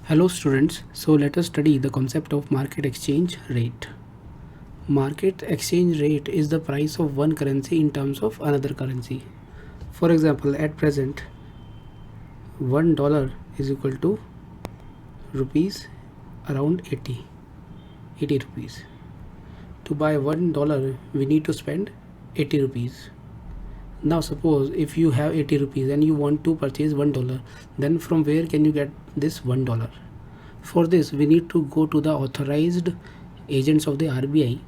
Hello students, so let us study the concept of market exchange rate. Market exchange rate is the price of one currency in terms of another currency. For example, at present $1 is equal to rupees around 80 rupees. To buy $1 we need to spend 80 rupees. Now suppose if you have 80 rupees and you want to purchase $1, then from where can you get this $1? For this we need to go to the authorized agents of the RBI,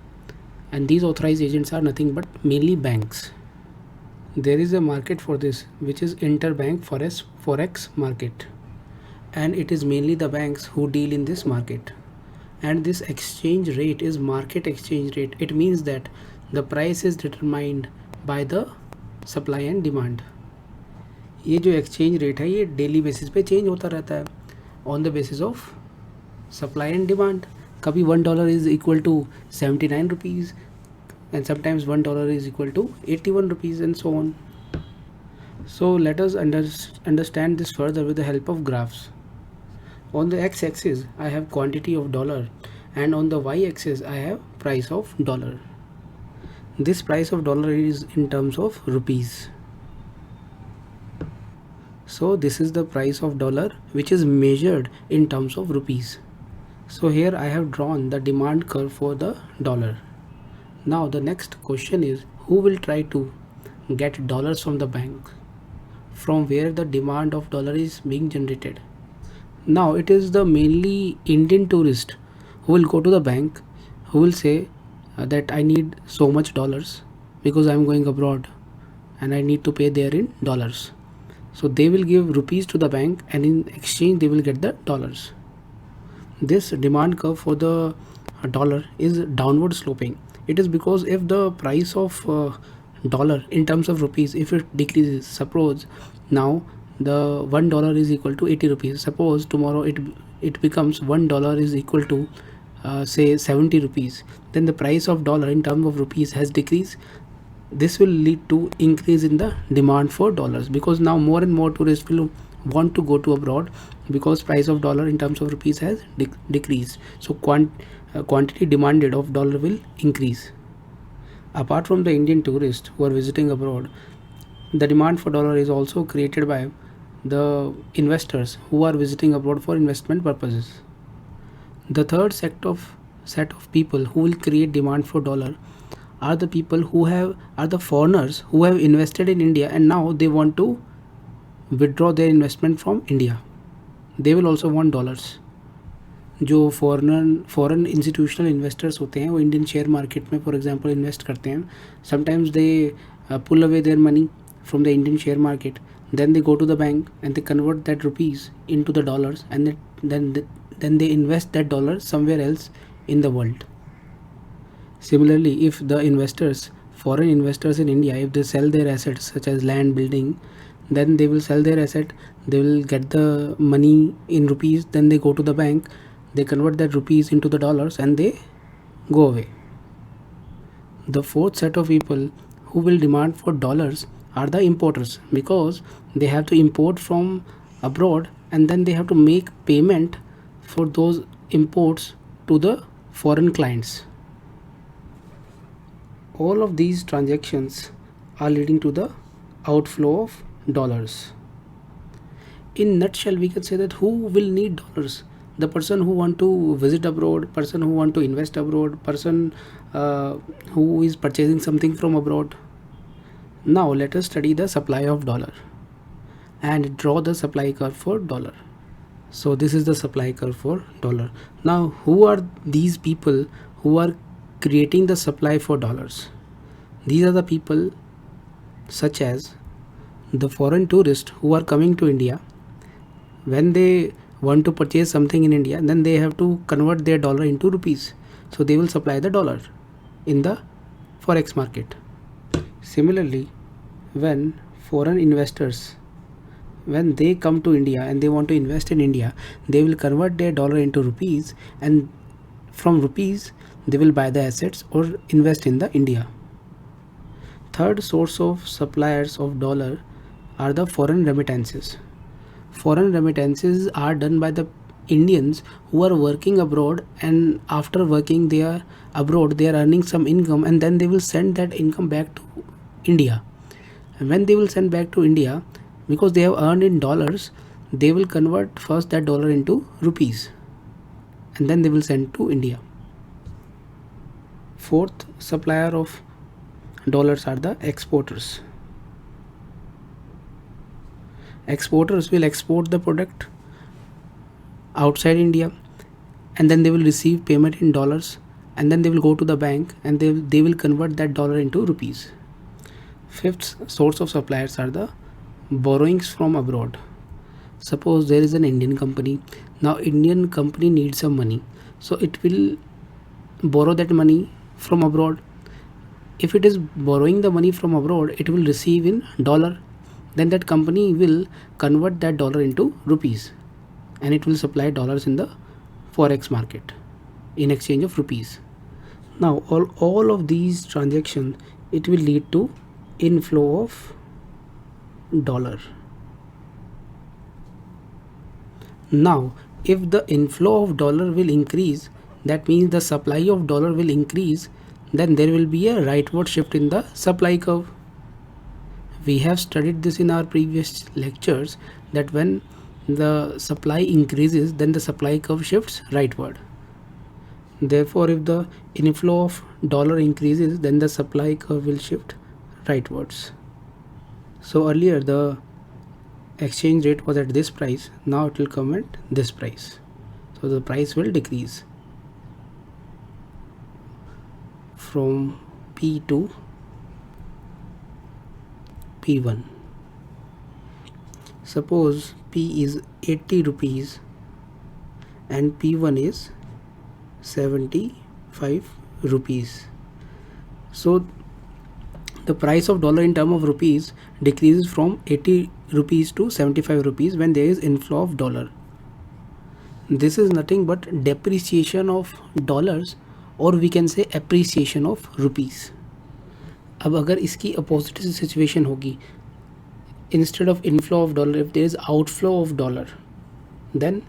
and these authorized agents are nothing but mainly banks. There is a market for this which is interbank forex market, and it is mainly the banks who deal in this market. And this exchange rate is market exchange rate. It means that the price is determined by the supply and demand. ये जो exchange rate है ये daily basis पे change होता रहता है on the basis of supply and demand. कभी $1 is equal to 79 rupees and sometimes $1 is equal to 81 rupees and so on. So let us understand this further with the help of graphs. On the x-axis I have quantity of dollar, and on the y-axis I have price of dollar. This price of dollar is in terms of rupees. So this is the price of dollar which is measured in terms of rupees. So here I have drawn the demand curve for the dollar. Now the next question is, who will try to get dollars from the bank, from where the demand of dollar is being generated? Now it is the mainly Indian tourist who will go to the bank, who will say that I need so much dollars because I am going abroad and I need to pay there in dollars. So they will give rupees to the bank, and in exchange they will get the dollars. This demand curve for the dollar is downward sloping. It is because if the price of dollar in terms of rupees, if it decreases, suppose now the $1 is equal to 80 rupees, suppose tomorrow it becomes $1 is equal to say 70 rupees, then the price of dollar in terms of rupees has decreased. This will lead to increase in the demand for dollars, because now more and more tourists will want to go to abroad because price of dollar in terms of rupees has decreased. So quantity demanded of dollar will increase. Apart from the Indian tourists who are visiting abroad, the demand for dollar is also created by the investors who are visiting abroad for investment purposes. The third set of people who will create demand for dollar are the people who are the foreigners who have invested in India and now they want to withdraw their investment from India. They will also want dollars. जो foreign institutional investors होते हैं वो Indian share market में for example invest करते हैं. Sometimes they pull away their money from the Indian share market, then they go to the bank and they convert that rupees into the dollars, and then they invest that dollar somewhere else in the world. Similarly, if the foreign investors in India, if they sell their assets such as land, building, then they will sell their asset, they will get the money in rupees, then they go to the bank, they convert that rupees into the dollars and they go away. The fourth set of people who will demand for dollars are the importers, because they have to import from abroad and then they have to make payment for those imports to the foreign clients. All of these transactions are leading to the outflow of dollars. In nutshell, we can say that who will need dollars? The person who want to visit abroad, person who want to invest abroad, person who is purchasing something from abroad. Now let us study the supply of dollar and draw the supply curve for dollar. So this is the supply curve for dollar. Now who are these people who are creating the supply for dollars? These are the people such as the foreign tourists who are coming to India. When they want to purchase something in India, then they have to convert their dollar into rupees. So they will supply the dollar in the forex market. Similarly, when foreign investors, when they come to India and they want to invest in India, they will convert their dollar into rupees, and from rupees they will buy the assets or invest in the India. Third source of suppliers of dollar are the foreign remittances. Foreign remittances are done by the Indians who are working abroad, and after working they are abroad, they are earning some income, and then they will send that income back to India. And when they will send back to India, because they have earned in dollars, they will convert first that dollar into rupees, and then they will send to India. Fourth supplier of dollars are the exporters. Exporters will export the product outside India, and then they will receive payment in dollars, and then they will go to the bank, and they will convert that dollar into rupees. Fifth source of suppliers are the borrowings from abroad. Suppose there is an Indian company. Now Indian company needs some money, so it will borrow that money from abroad. If it is borrowing the money from abroad, it will receive in dollar. Then that company will convert that dollar into rupees, and it will supply dollars in the forex market in exchange of rupees. Now all of these transactions, it will lead to inflow of dollar. Now if the inflow of dollar will increase, that means the supply of dollar will increase, then there will be a rightward shift in the supply curve. We have studied this in our previous lectures, that when the supply increases, then the supply curve shifts rightward. Therefore if the inflow of dollar increases, then the supply curve will shift rightwards. So earlier the exchange rate was at this price, now it will come at this price, so the price will decrease from P to P1. Suppose P is 80 rupees and P1 is 75 rupees. So the price of dollar in term of rupees decreases from 80 rupees to 75 rupees when there is inflow of dollar. This is nothing but depreciation of dollars, or we can say appreciation of rupees. अब अगर इसकी opposite situation होगी, instead of inflow of dollar, if there is outflow of dollar, then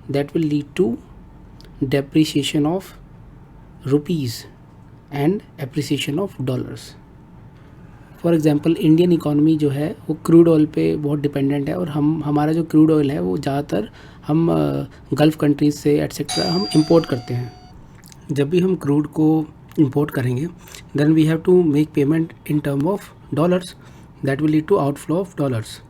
that will lead to depreciation of rupees and appreciation of dollars. For example Indian economy जो है वो crude oil पे बहुत dependent है, और हमारा जो क्रूड ऑयल है वो ज़्यादातर हम गल्फ़ कंट्रीज से एटसेट्रा हम इंपोर्ट करते हैं. जब भी हम क्रूड को इंपोर्ट करेंगे, then we have to make payment in term of dollars, that will lead to outflow of dollars,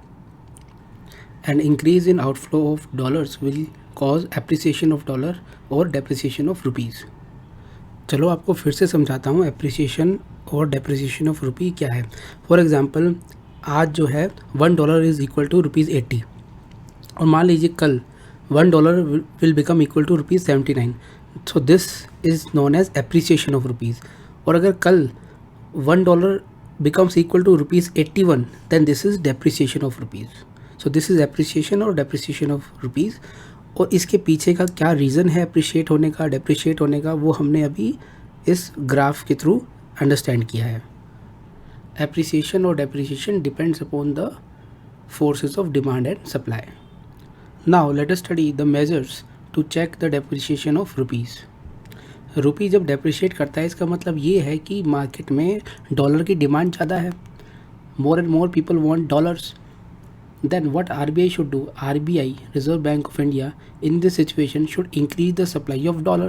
and increase in outflow of dollars will cause appreciation of dollar और depreciation of rupees. चलो आपको फिर से समझाता हूँ appreciation और depreciation of rupee क्या है. फॉर एग्जांपल आज जो है $1 इज़ इक्वल टू ₹80, और मान लीजिए कल $1 will become equal to ₹79. So this is known as appreciation of rupees. और अगर कल $1 becomes equal to ₹81, then this is depreciation of rupees. So this is appreciation और डेप्रिसिएशन ऑफ रुपीज़. और इसके पीछे का क्या रीज़न है अप्रिशिएट होने का, डेप्रिशिएट होने का, वो हमने अभी इस ग्राफ के थ्रू अंडरस्टैंड किया है. एप्रिसिएशन और depreciation depends upon the forces of demand and supply. Now let us study the measures to check the depreciation of rupees. Rupee जब डेप्रिशिएट करता है, इसका मतलब ये है कि मार्केट में डॉलर की डिमांड ज़्यादा है, मोर and more people want dollars. Then what RBI should do? RBI, Reserve Bank of India, in this situation should increase the supply of dollar.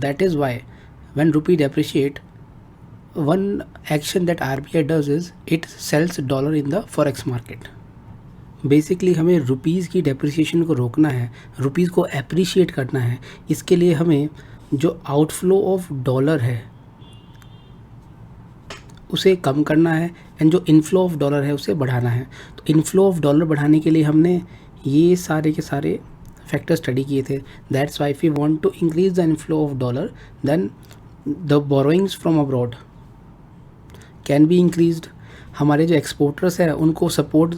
That is why when rupee depreciate, one action that RBI does is it sells dollar in the forex market. Basically हमें rupees की depreciation को रोकना है, rupees को appreciate करना है. इसके लिए हमें जो आउटफ्लो ऑफ डॉलर है उसे कम करना है, एंड जो इनफ्लो ऑफ डॉलर है उसे बढ़ाना है. तो इनफ्लो ऑफ डॉलर बढ़ाने के लिए हमने ये सारे के सारे फैक्टर स्टडी किए थे. That's why if we want to increase the inflow of dollar, then the borrowings from abroad can be increased. हमारे जो एक्सपोर्टर्स हैं उनको सपोर्ट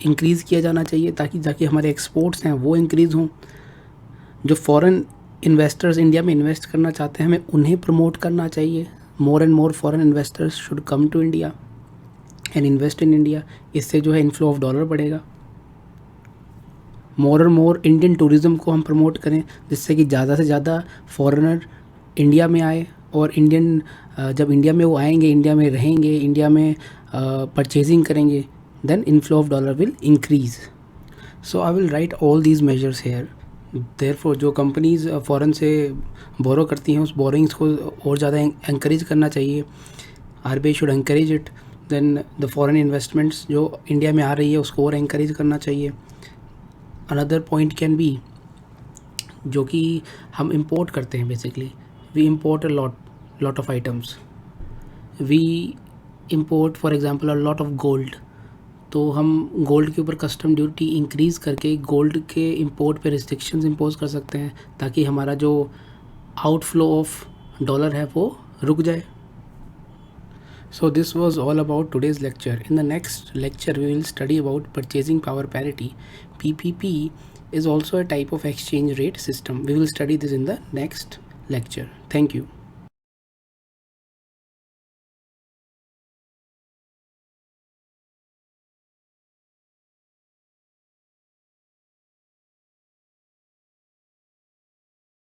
इंक्रीज़ किया जाना चाहिए, ताकि हमारे एक्सपोर्ट्स हैं वो इंक्रीज़ हों. जो फॉरेन इन्वेस्टर्स इंडिया में इन्वेस्ट करना चाहते हैं, हमें उन्हें प्रमोट करना चाहिए. More and more foreign investors should come to India and invest in India. इससे जो है इनफ्लो ऑफ डॉलर बढ़ेगा. मोर और मोर इंडियन टूरिज़्म को हम प्रमोट करें, जिससे कि ज़्यादा से ज़्यादा फॉरेनर इंडिया में आए, और इंडियन जब इंडिया में वो आएंगे, इंडिया में रहेंगे, इंडिया में परचेजिंग करेंगे, then inflow of dollar will increase. So I will write all these measures here. Therefore जो कंपनीज फ़ॉरेन से बोरो करती हैं, उस बोरोइंग्स को और ज़्यादा encourage करना चाहिए. RBI should encourage it. Then the foreign investments जो इंडिया में आ रही है उसको और encourage करना चाहिए. अनदर पॉइंट कैन बी, जो कि हम इम्पोर्ट करते हैं, basically we import a lot of items. We import for example a lot of gold. तो हम गोल्ड के ऊपर कस्टम ड्यूटी इंक्रीज़ करके गोल्ड के इंपोर्ट पे रिस्ट्रिक्शंस इम्पोज कर सकते हैं, ताकि हमारा जो आउटफ्लो ऑफ डॉलर है वो रुक जाए. So this was all about today's lecture. In the next lecture we will study about purchasing power parity. PPP is also a type of exchange rate system. We will study this in the next lecture. Thank you.